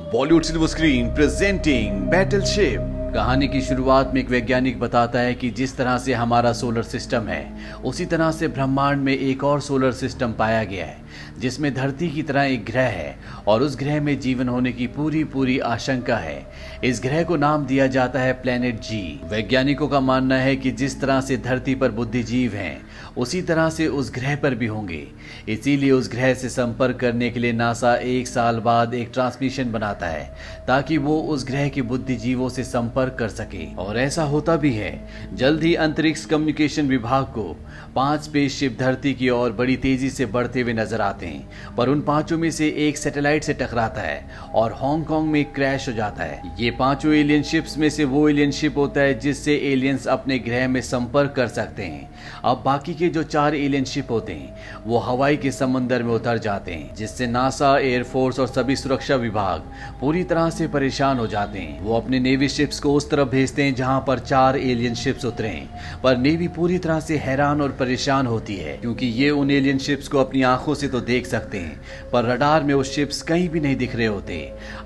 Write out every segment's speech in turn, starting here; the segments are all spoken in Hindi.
Bollywood silver screen presenting battleship. कहानी की शुरुआत में एक वैज्ञानिक बताता है कि जिस तरह से हमारा सोलर सिस्टम है उसी तरह से ब्रह्मांड में एक और सोलर सिस्टम पाया गया है जिसमें धरती की तरह एक ग्रह है और उस ग्रह में जीवन होने की पूरी आशंका है। इस ग्रह को नाम दिया जाता है प्लेनेट जी। वैज्ञानिकों का मानना है कि जिस तरह से धरती पर बुद्धिजीव हैं उसी तरह से उस ग्रह पर भी होंगे। इसीलिए उस ग्रह से संपर्क करने के लिए नासा 1 साल बाद एक ट्रांसमिशन बनाता है ताकि वो उस ग्रह के बुद्धिजीवों से संपर्क कर सके, और ऐसा होता भी है। जल्द ही अंतरिक्ष कम्युनिकेशन विभाग को 5 स्पेसशिप धरती की ओर बड़ी तेजी से बढ़ते हुए नजर आते हैं, पर उन 5 में से एक सैटेलाइट से टकराता है और हांगकांग में क्रैश हो जाता है। ये 5 एलियन शिप्स में से वो एलियन शिप होता है जिससे एलियंस अपने ग्रह में संपर्क कर सकते हैं। अब बाकी के जो 4 एलियन शिप होते हैं वो हवाई के समंदर में उतर जाते हैं, जिससे नासा, एयरफोर्स और सभी सुरक्षा विभाग पूरी तरह से परेशान हो जाते हैं। वो अपने नेवी शिप्स को उस तरफ भेजते हैं जहां पर 4 एलियन शिप्स उतरे हैं, पर नेवी पूरी तरह से हैरान और परेशान होती है क्योंकि ये उन एलियन शिप्स को अपनी आंखों से तो देख सकते हैं पर रडार में वो शिप्स कहीं भी नहीं दिख रहे होते।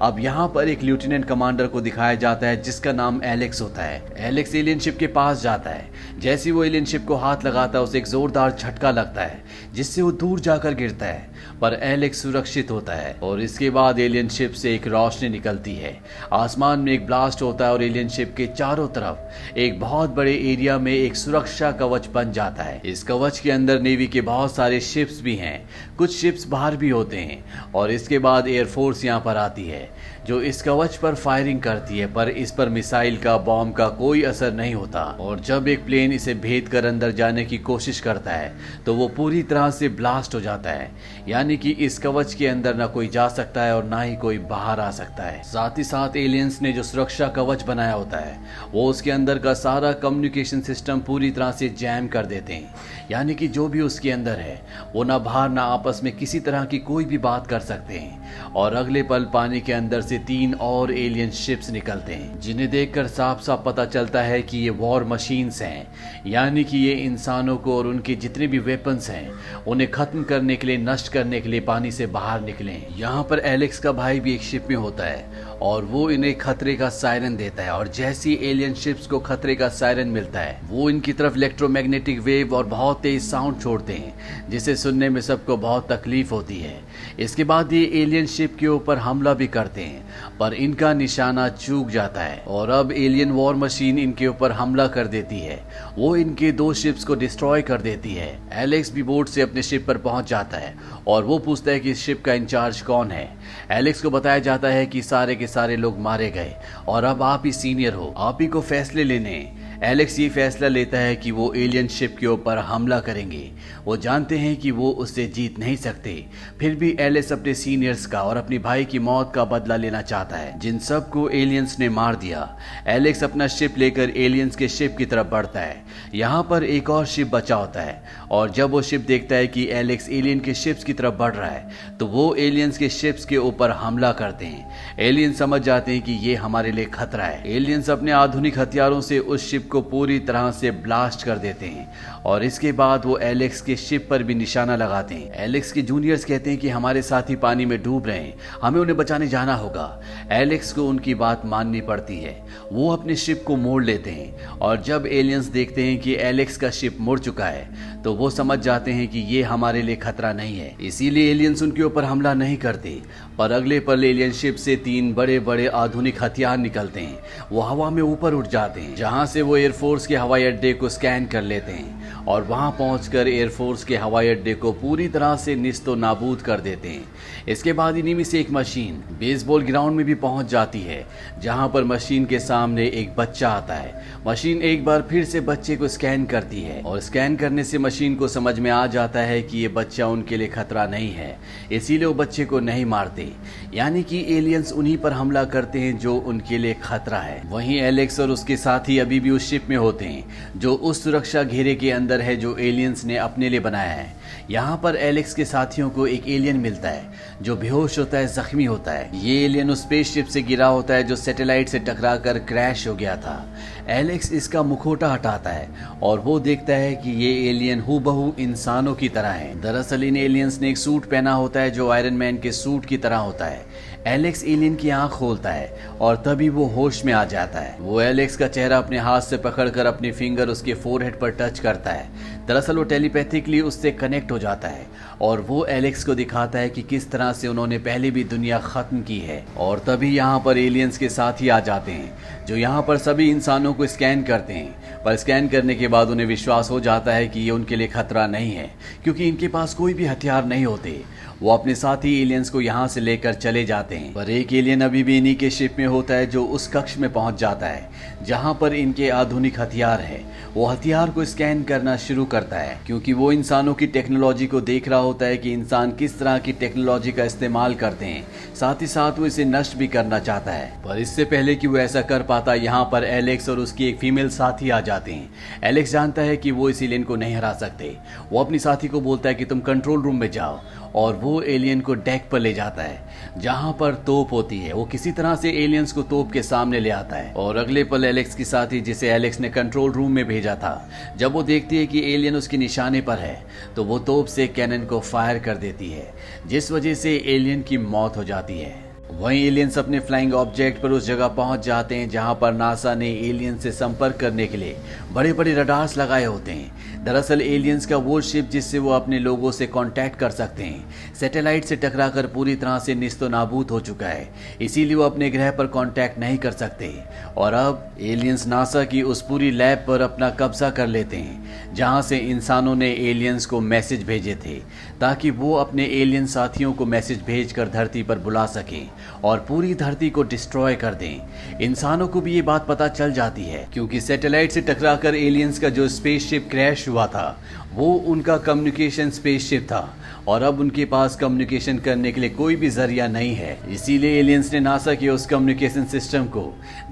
अब यहाँ पर एक लेफ्टिनेंट कमांडर को दिखाया जाता है जिसका नाम एलेक्स होता है। एलेक्स एलियन शिप के पास जाता है। जैसे वो एलियन शिप को हाथ लगाता है उसे एक जोरदार झटका लगता है जिससे वो दूर जाकर गिरता है, पर एलेक्स सुरक्षित होता है। और इसके बाद एलियन शिप से एक रोशनी निकलती है, आसमान में एक ब्लास्ट होता है और एलियन शिप के चारों तरफ एक बहुत बड़े एरिया में एक सुरक्षा कवच बन जाता है। इस कवच के अंदर नेवी के बहुत सारे शिप्स भी हैं, कुछ शिप्स बाहर भी होते हैं। और इसके बाद एयरफोर्स यहाँ पर आती है जो इस कवच पर फायरिंग करती है, पर इस पर मिसाइल का, बॉम्ब का कोई असर नहीं होता। और जब एक प्लेन इसे भेद कर अंदर जाने की कोशिश करता है तो वो पूरी तरह से ब्लास्ट हो जाता है, यानी कि इस कवच के अंदर ना कोई जा सकता है और ना ही कोई बाहर आ सकता है। साथ ही साथ एलियंस ने जो सुरक्षा कवच बनाया होता है वो उसके अंदर का सारा कम्युनिकेशन सिस्टम पूरी तरह से जैम कर देते हैं, यानी कि जो भी उसके अंदर है वो ना बाहर ना आपस में किसी तरह की कोई भी बात कर सकते हैं। और अगले पल पानी के अंदर से 3 और एलियन शिप्स निकलते हैं जिन्हें देखकर साफ साफ पता चलता है कि ये वॉर मशीन्स हैं, यानी कि ये इंसानों को और उनके जितने भी वेपन्स हैं उन्हें खत्म करने के लिए, नष्ट करने के लिए पानी से बाहर निकले। यहाँ पर एलेक्स का भाई भी एक शिप में होता है और वो इन्हें खतरे का सायरन देता है, और जैसी एलियन शिप्स को खतरे का सायरन मिलता है वो इनकी तरफ इलेक्ट्रोमैग्नेटिक वेव और बहुत तेज साउंड छोड़ते हैं जिसे सुनने में सबको बहुत तकलीफ होती है। इसके बाद ये एलियन शिप के ऊपर हमला भी करते हैं पर इनका निशाना चूक जाता है और अब एलियन वॉर मशीन इनके ऊपर हमला कर देती है। वो इनके 2 शिप्स को डिस्ट्रॉय कर देती है। एलेक्स भी बोट से अपने शिप पर पहुंच जाता है और वो पूछता है कि इस शिप का इंचार्ज कौन है। एलेक्स को बताया जाता है कि सारे के सारे लोग मारे गए और अब आप ही सीनियर हो, आप ही को फैसले लेने हैं। एलेक्स ये फैसला लेता है कि वो एलियन शिप के ऊपर हमला करेंगे। वो जानते हैं कि वो उससे जीत नहीं सकते, फिर भी एलेक्स अपने सीनियर्स का और अपने भाई की मौत का बदला लेना चाहता है जिन सबको एलियंस ने मार दिया। एलेक्स अपना शिप लेकर एलियंस के शिप की तरफ बढ़ता है। यहाँ पर एक और शिप बचा होता है और जब वो शिप देखता है कि एलेक्स एलियन के शिप्स की तरफ बढ़ रहा है तो वो एलियंस के शिप्स के ऊपर हमला करते हैं। एलियंस समझ जाते हैं कि ये हमारे लिए खतरा है। एलियंस अपने आधुनिक हथियारों से उस शिप को पूरी तरह से ब्लास्ट कर देते हैं और इसके बाद वो एलेक्स के शिप पर भी निशाना लगाते हैं। एलेक्स के जूनियर्स कहते हैं कि हमारे साथी पानी में डूब रहे हैं, हमें उन्हें बचाने जाना होगा। एलेक्स को उनकी बात माननी पड़ती है। वो अपने शिप को मोड़ लेते हैं और जब एलियंस देखते हैं कि एलेक्स का शिप मुड़ चुका है तो वो समझ जाते हैं कि ये हमारे लिए खतरा नहीं है, इसीलिए एलियंस उनके ऊपर हमला नहीं करते। पर अगले पल एलियन शिप से 3 बड़े बड़े आधुनिक हथियार निकलते हैं। वो हवा में ऊपर उठ जाते हैं जहां से वो एयरफोर्स के हवाई अड्डे को स्कैन कर लेते हैं और वहां पहुंचकर एयरफोर्स के हवाई अड्डे को पूरी तरह से निस्तो नाबूद कर देते हैं। इसके बाद इन्हीं में से एक मशीन बेसबॉल ग्राउंड में भी पहुंच जाती है जहां पर मशीन के सामने एक बच्चा आता है। मशीन एक बार फिर से बच्चे को स्कैन करती है और स्कैन करने से मशीन को समझ में आ जाता है कि ये बच्चा उनके लिए खतरा नहीं है, इसीलिए वो बच्चे को नहीं मारते, यानी कि एलियंस उन्हीं पर हमला करते हैं जो उनके लिए खतरा है। वहीं एलेक्स और उसके साथी अभी भी उस शिप में होते हैं जो उस सुरक्षा घेरे के अंदर है जो एलियंस ने अपने लिए बनाया है। यहाँ पर एलेक्स के साथियों को एक एलियन मिलता है जो बेहोश होता है, जख्मी होता है। ये एलियन उस स्पेसशिप से गिरा होता है जो सैटेलाइट से टकराकर क्रैश हो गया था। एलेक्स इसका मुखौटा हटाता है और वो देखता है कि ये एलियन हूबहू इंसानों की तरह है। दरअसल इन एलियंस ने एक सूट पहना होता है जो आयरन मैन के सूट की तरह होता है। एलेक्स एलियन की आंख खोलता है और तभी वो होश में आ जाता है। वो एलेक्स का चेहरा अपने हाथ से पकड़कर अपनी फिंगर उसके फोरहेड पर टच करता है। दरअसल वो टेलीपैथिकली उससे कनेक्ट हो जाता है और वो एलेक्स को दिखाता है कि किस तरह से उन्होंने पहले भी दुनिया खत्म की है। और तभी यहाँ पर एलियंस के साथ ही आ जाते हैं जो यहाँ पर सभी इंसानों को स्कैन करते हैं। पर स्कैन करने के बाद उन्हें विश्वास हो जाता है कि ये उनके लिए खतरा नहीं है, क्योंकि इनके पास कोई भी हथियार नहीं होते। वो अपने साथी एलियंस को यहाँ से लेकर चले जाते हैं, पर एक एलियन अभी भी इन्हीं के शिप में होता है जो उस कक्ष में पहुंच जाता है जहाँ पर इनके आधुनिक हथियार है। वो हथियार को स्कैन करना शुरू करता है, क्योंकि वो इंसानों की टेक्नोलॉजी को देख रहा होता है कि इंसान किस तरह की टेक्नोलॉजी का इस्तेमाल करते हैं। साथ ही साथ वो इसे नष्ट भी करना चाहता है। पर इससे पहले कि वो ऐसा कर पाता, यहाँ पर एलेक्स और उसकी एक फीमेल साथी आ जाते हैं। एलेक्स जानता है कि वो इस एलियन को नहीं हरा सकते। वो अपनी साथी को बोलता है कि तुम कंट्रोल रूम में जाओ, और वो एलियन को डेक पर ले जाता है जहां पर तोप होती है। वो किसी तरह से एलियंस को तोप के सामने ले आता है और अगले पल एलेक्स की साथी, जिसे एलेक्स ने कंट्रोल रूम में भेजा था, जब वो देखती है कि एलियन उसके निशाने पर है तो वो तोप से कैनन को फायर कर देती है, जिस वजह से एलियन की मौत हो जाती है। वहीं एलियंस अपने फ्लाइंग ऑब्जेक्ट पर उस जगह पहुंच जाते हैं जहां पर नासा ने एलियन से संपर्क करने के लिए बड़े बड़े रडार्स लगाए होते हैं। दरअसल एलियंस का वो शिप जिससे वो अपने लोगों से कांटेक्ट कर सकते हैं सैटेलाइट से टकराकर पूरी तरह से निस्तो नाबूद हो चुका है, इसीलिए वो अपने ग्रह पर कांटेक्ट नहीं कर सकते। और अब एलियंस नासा की उस पूरी लैब पर अपना कब्जा कर लेते हैं जहां से इंसानों ने एलियंस को मैसेज भेजे थे, ताकि वो अपने एलियन साथियों को मैसेज भेजकर धरती पर बुला सकें और पूरी धरती को डिस्ट्रॉय कर दें। इंसानों को भी ये बात पता चल जाती है, क्योंकि सैटेलाइट से टकराकर एलियंस का जो स्पेसशिप क्रैश हुआ था वो उनका कम्युनिकेशन स्पेसशिप था, और अब उनके पास कम्युनिकेशन करने के लिए कोई भी जरिया नहीं है। इसीलिए एलियंस ने नासा के उस कम्युनिकेशन सिस्टम को,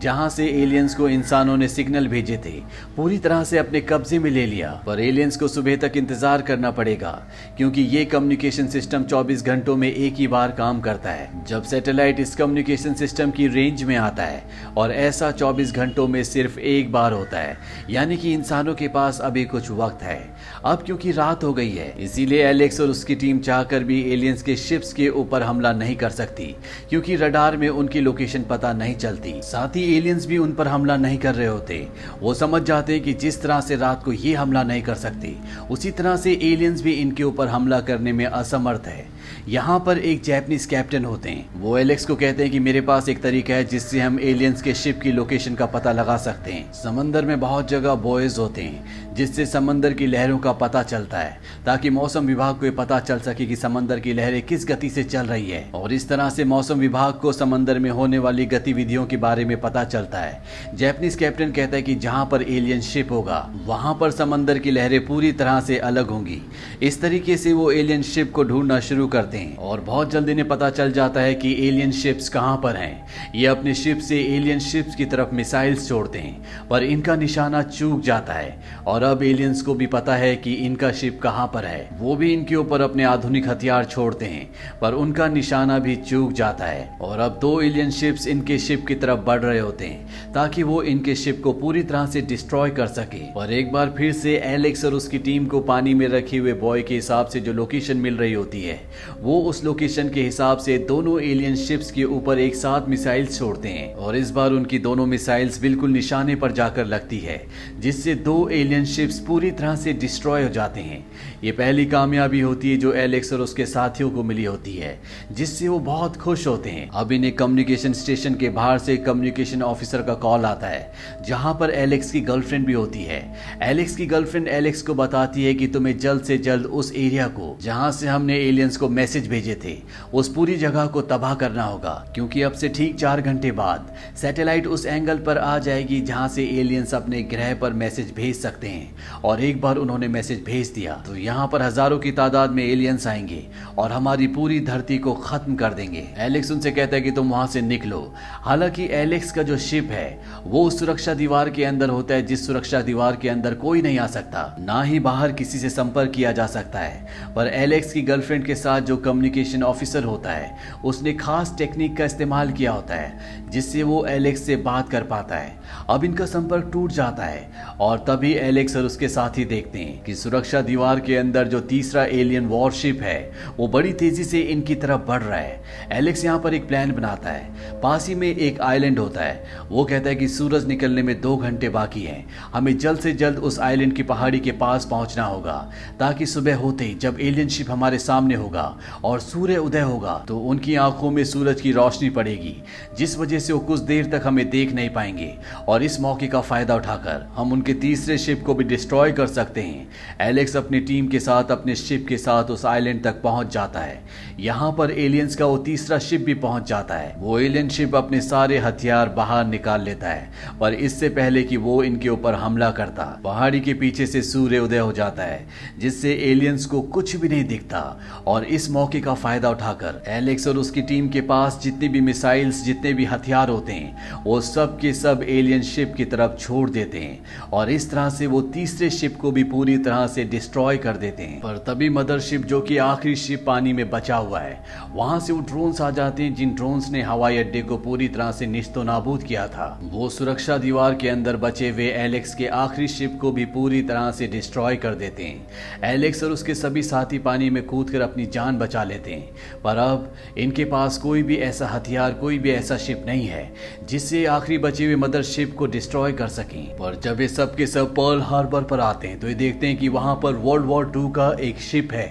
जहां से एलियंस को इंसानों ने सिग्नल भेजे थे, पूरी तरह से अपने कब्जे में ले लिया। पर एलियंस को सुबह तक इंतजार करना पड़ेगा, क्योंकि ये कम्युनिकेशन सिस्टम 24 घंटों में एक ही बार काम करता है। जब सैटेलाइट इस कम्युनिकेशन सिस्टम की रेंज में आता है, और ऐसा 24 घंटों में सिर्फ एक बार होता है, यानी कि इंसानों के पास अभी कुछ वक्त है। अब क्योंकि रात हो गई है, इसीलिए एलेक्स और उसकी टीम चाहकर भी एलियंस के शिप्स के ऊपर हमला नहीं कर सकती, क्योंकि रडार में उनकी लोकेशन पता नहीं चलती। साथ ही एलियंस भी उन पर हमला नहीं कर रहे होते। वो समझ जाते कि जिस तरह से रात को ये हमला नहीं कर सकते, उसी तरह से एलियंस भी इनके ऊपर हमला करने में असमर्थ है। यहाँ पर एक जैपनीज कैप्टन होते हैं। वो एलेक्स को कहते हैं कि मेरे पास एक तरीका है जिससे हम एलियंस के शिप की लोकेशन का पता लगा सकते हैं। समंदर में बहुत जगह बॉयज होते हैं जिससे समंदर की लहरों का पता चलता है, ताकि मौसम विभाग को ये पता चल सके कि समंदर की लहरें किस गति से चल रही है, और इस तरह से मौसम विभाग को समंदर में होने वाली गतिविधियों के बारे में पता चलता है। जैपनीज कैप्टन कहता है कि जहाँ पर एलियन शिप होगा वहाँ पर समंदर की लहरें पूरी तरह से अलग होंगी। इस तरीके से वो एलियन शिप को ढूंढना शुरू करते हैं, और बहुत जल्दी इन्हें पता चल जाता है कि एलियन शिप्स कहाँ पर हैं। ये अपने शिप से एलियन शिप्स की तरफ मिसाइल्स छोड़ते हैं, पर इनका निशाना चूक जाता है, और अब एलियंस को भी पता है कि इनका शिप कहाँ पर है। वो भी इनके ऊपर अपने आधुनिक हथियार छोड़ते हैं, पर उनका निशाना भी चूक जाता है, और अब 2 एलियन शिप्स इनके शिप की तरफ बढ़ रहे होते हैं ताकि वो इनके शिप को पूरी तरह से डिस्ट्रॉय कर सके। पर एक बार फिर से एलेक्स और उसकी टीम को पानी में रखे हुए बॉय के हिसाब से जो लोकेशन मिल रही होती है, वो उस लोकेशन के हिसाब से दोनों एलियन शिप्स के ऊपर एक साथ मिसाइल्स छोड़ते हैं, और इस बार उनकी दोनों मिसाइल्स बिल्कुल निशाने पर जाकर लगती है, जिससे 2 एलियन शिप्स पूरी तरह से डिस्ट्रॉय हो जाते हैं। ये पहली कामयाबी होती है जो एलेक्स और उसके साथियों को मिली होती है, जिससे वो बहुत खुश होते हैं। अब इन्हें कम्युनिकेशन स्टेशन के बाहर से कम्युनिकेशन ऑफिसर का कॉल आता है, जहां पर एलेक्स की गर्लफ्रेंड भी होती है। एलेक्स की गर्लफ्रेंड एलेक्स को बताती है कि तुम्हें जल्द से जल्द उस एरिया को, जहां से हमने एलियंस को मैसेज भेजे थे, उस पूरी जगह को तबाह करना होगा, क्योंकि अब से ठीक 4 घंटे बाद सैटेलाइट उस एंगल पर आ जाएगी जहां से एलियंस अपने ग्रह पर मैसेज भेज सकते हैं। और एक बार उन्होंने मैसेज भेज दिया तो यहाँ पर हजारों की तादाद में एलियंस आएंगे और हमारी पूरी धरती को खत्म कर देंगे। एलेक्स उनसे कहता है कि तुम वहां से निकलो। हालांकि एलेक्स का जो शिप है वो उस सुरक्षा दीवार के अंदर होता है, जिस सुरक्षा दीवार के अंदर कोई नहीं आ सकता, ना ही बाहर किसी से संपर्क किया जा सकता है। पर एलेक्स की गर्लफ्रेंड के साथ जो कम्युनिकेशन ऑफिसर होता है उसने खास टेक्निक का इस्तेमाल किया होता है जिससे वो एलेक्स से बात कर पाता है। अब इनका संपर्क टूट जाता है और तभी एलेक्स और उसके साथी देखते हैं कि सुरक्षा दीवार के अंदर जो तीसरा एलियन वॉरशिप है वो बड़ी तेजी से इनकी तरफ बढ़ रहा है। एलेक्स यहाँ पर एक प्लान बनाता है। पास ही में एक आइलैंड होता है। वो कहता है कि सूरज निकलने में 2 घंटे बाकी हैं, हमें जल्द से जल्द उस आइलैंड की पहाड़ी के पास पहुंचना होगा ताकि सुबह होते ही जब एलियन शिप हमारे सामने होगा और सूर्य उदय होगा तो उनकी आंखों में सूरज की रोशनी पड़ेगी जिस वजह से वो कुछ देर तक हमें देख नहीं पाएंगे और इस मौके का फायदा उठाकर हम उनके तीसरे शिप को भी डिस्ट्रॉय कर सकते हैं। एलेक्स अपनी टीम के साथ अपने शिप के साथ उस आइलैंड तक पहुंच जाता है। यहाँ पर एलियंस का वो तीसरा शिप भी पहुंच जाता है। वो एलियन शिप अपने सारे हथियार बाहर निकाल लेता है पर इससे पहले कि वो इनके ऊपर हमला करता पहाड़ी के पीछे से सूर्य उदय हो जाता है जिससे एलियंस को कुछ भी नहीं दिखता और इस मौके का फायदा उठाकर एलेक्स और उसकी टीम के पास जितने भी मिसाइल्स जितने भी हथियार होते हैं वो सब के सब एलियन शिप की तरफ छोड़ देते हैं और इस तरह से वो तीसरे शिप को भी पूरी तरह से डिस्ट्रॉय कर देते हैं। पर तभी मदरशिप जो कि आखिरी शिप पानी में बचा हुआ है वहां से वो ड्रोन्स आ जाते हैं जिन ड्रोन्स ने हवाई अड्डे को पूरी तरह से निस्तो नाबूद किया था। वो सुरक्षा दीवार के अंदर बचे हुए एलेक्स के आखिरी शिप को भी पूरी तरह से डिस्ट्रॉय कर देते हैं। एलेक्स और उसके सभी साथी पानी में कूदकर अपनी जान बचा लेते हैं पर अब इनके पास कोई भी ऐसा हथियार कोई भी ऐसा शिप नहीं है जिससे आखिरी बचे हुए मदरशिप को डिस्ट्रॉय कर सकें। पर जब ये सब के सब पर्ल हार्बर पर आते हैं तो ये देखते हैं कि वहां पर वर्ल्ड वॉर 2 का एक शिप है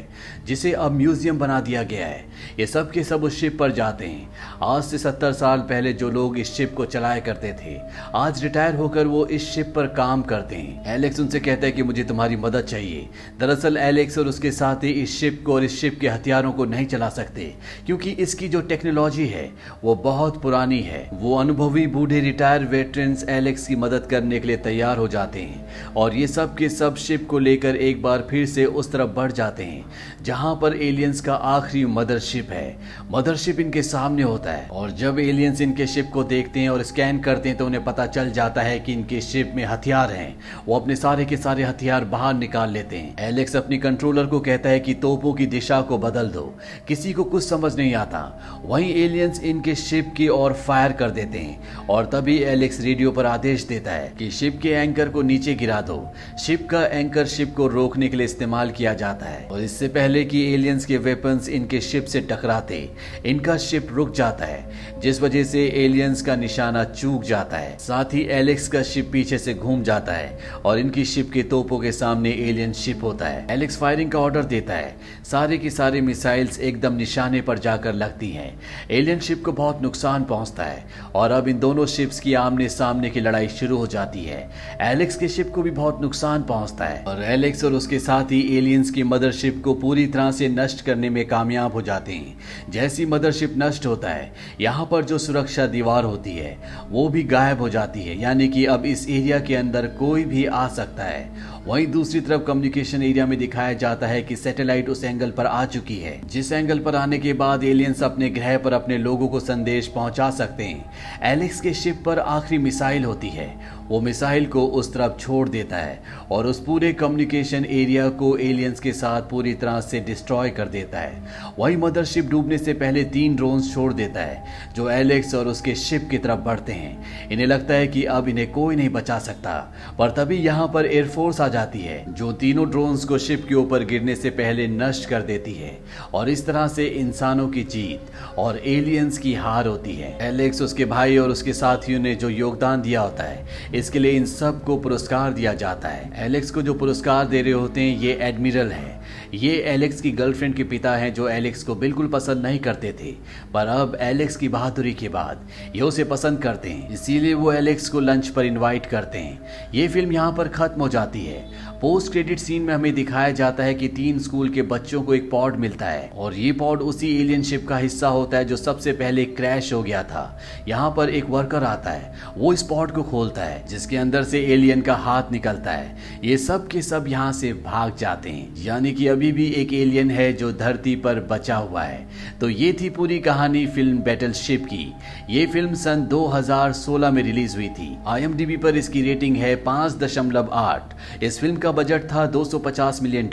जिसे अब म्यूजियम बना दिया गया है। ये सब के सब उस शिप पर जाते हैं। आज से 70 साल पहले जो लोग इस शिप को चलाया करते थे आज रिटायर होकर वो इस शिप पर काम करते हैं। एलेक्स उनसे कहता है कि मुझे तुम्हारी मदद चाहिए। दरअसल एलेक्स और उसके साथी इस शिप को और इस शिप के हथियारों को नहीं चला सकते क्योंकि इसकी जो टेक्नोलॉजी है वो बहुत पुरानी है। वो अनुभवी बूढ़े रिटायर वेटरन्स एलेक्स की मदद करने के लिए तैयार हो जाते हैं और ये सब के सब शिप को लेकर एक बार फिर से उस तरफ बढ़ जाते हैं जहां पर एलियंस का आखिरी मदरशिप है। मदरशिप इनके सामने होता है और जब एलियंस इनके शिप को देखते हैं और स्कैन करते हैं तो उन्हें पता चल जाता है कि इनके शिप में हथियार हैं। वो अपने सारे के सारे हथियार बाहर निकाल लेते हैं। एलेक्स अपनी कंट्रोलर को कहता है कि तोपों की दिशा को बदल दो, किसी को कुछ समझ नहीं आता। वहीं एलियंस इनके शिप की ओर फायर कर देते हैं और तभी एलेक्स रेडियो पर आदेश देता है कि शिप के एंकर को नीचे गिरा दो। शिप का एंकर शिप को रोकने के लिए इस्तेमाल किया जाता है और इससे पहले कि एलियंस के वेपन्स इनके शिप से टकराते इनका शिप रुक जाता है जिस वजह से एलियंस का निशाना चूक जाता है। साथ ही एलेक्स का शिप पीछे से घूम जाता है और इनकी शिप के तोपों के सामने एलियन शिप होता है। एलेक्स फायरिंग का ऑर्डर देता है। सारे की सारी मिसाइल्स एकदम निशाने पर जाकर लगती हैं। एलियन शिप को बहुत नुकसान पहुंचता है और अब इन दोनों शिप्स की आमने सामने की लड़ाई शुरू हो जाती है। एलेक्स के शिप को भी बहुत नुकसान पहुंचता है और एलेक्स और उसके साथी एलियंस की मदरशिप को पूरी तरह से नष्ट करने में कामयाब हो जाते हैं। जैसी मदरशिप नष्ट होता है यहाँ पर जो सुरक्षा दीवार होती है वो भी गायब हो जाती है, यानी कि अब इस एरिया के अंदर कोई भी आ सकता है। वहीं दूसरी तरफ कम्युनिकेशन एरिया में दिखाया जाता है कि सैटेलाइट उस एंगल पर आ चुकी है जिस एंगल पर आने के बाद एलियंस अपने ग्रह पर अपने लोगों को संदेश पहुंचा सकते हैं। एलेक्स के शिप पर आखिरी मिसाइल होती है। वो मिसाइल को उस तरफ छोड़ देता है और उस पूरे कम्युनिकेशन एरिया को एलियंस के साथ पूरी तरह से डिस्ट्रॉय कर देता है। वहीं मदरशिप डूबने से पहले 3 ड्रोन्स छोड़ देता है जो एलेक्स और उसके शिप की तरफ बढ़ते हैं। इन्हें लगता है कि अब इन्हें कोई नहीं बचा सकता पर तभी यहाँ पर एयरफोर्स आ जाती है जो तीनों ड्रोन्स को शिप के ऊपर गिरने से पहले नष्ट कर देती है और इस तरह से इंसानों की जीत और एलियंस की हार होती है। एलेक्स, उसके भाई और उसके साथियों ने जो योगदान दिया होता है इसके लिए इन सब को पुरस्कार दिया जाता है। एलेक्स को जो पुरस्कार दे रहे होते हैं ये एडमिरल है। ये एलेक्स की गर्लफ्रेंड के पिता हैं जो एलेक्स को बिल्कुल पसंद नहीं करते थे पर अब एलेक्स की बहादुरी के बाद ये उसे पसंद करते हैं, इसीलिए वो एलेक्स को लंच पर इनवाइट करते हैं। ये फिल्म यहाँ पर खत्म हो जाती है। पोस्ट क्रेडिट सीन में हमें दिखाया जाता है कि 3 स्कूल के बच्चों को एक पॉड मिलता है और ये पॉड उसी एलियन शिप का हिस्सा होता है जो सबसे पहले क्रैश हो गया था। यहाँ पर एक वर्कर आता है, वो इस पॉड को खोलता है जिसके अंदर से एलियन का हाथ निकलता है। ये सब के सब यहाँ से भाग जाते हैं, यानी कि अब अभी भी एक एलियन है जो धरती पर बचा हुआ है। तो ये थी पूरी कहानी फिल्म बैटलशिप की। ये फिल्म सन 2016 में रिलीज हुई थी। IMDb पर इसकी रेटिंग है 5.8। इस फिल्म का बजट था $250 मिलियन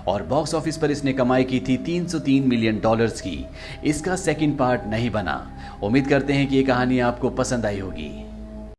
और बॉक्स ऑफिस पर इसने कमाई की थी $303 मिलियन की। इसका सेकंड पार्ट नहीं बना। उम्मीद करते हैं कि ये कहानी आपको पसंद आई होगी।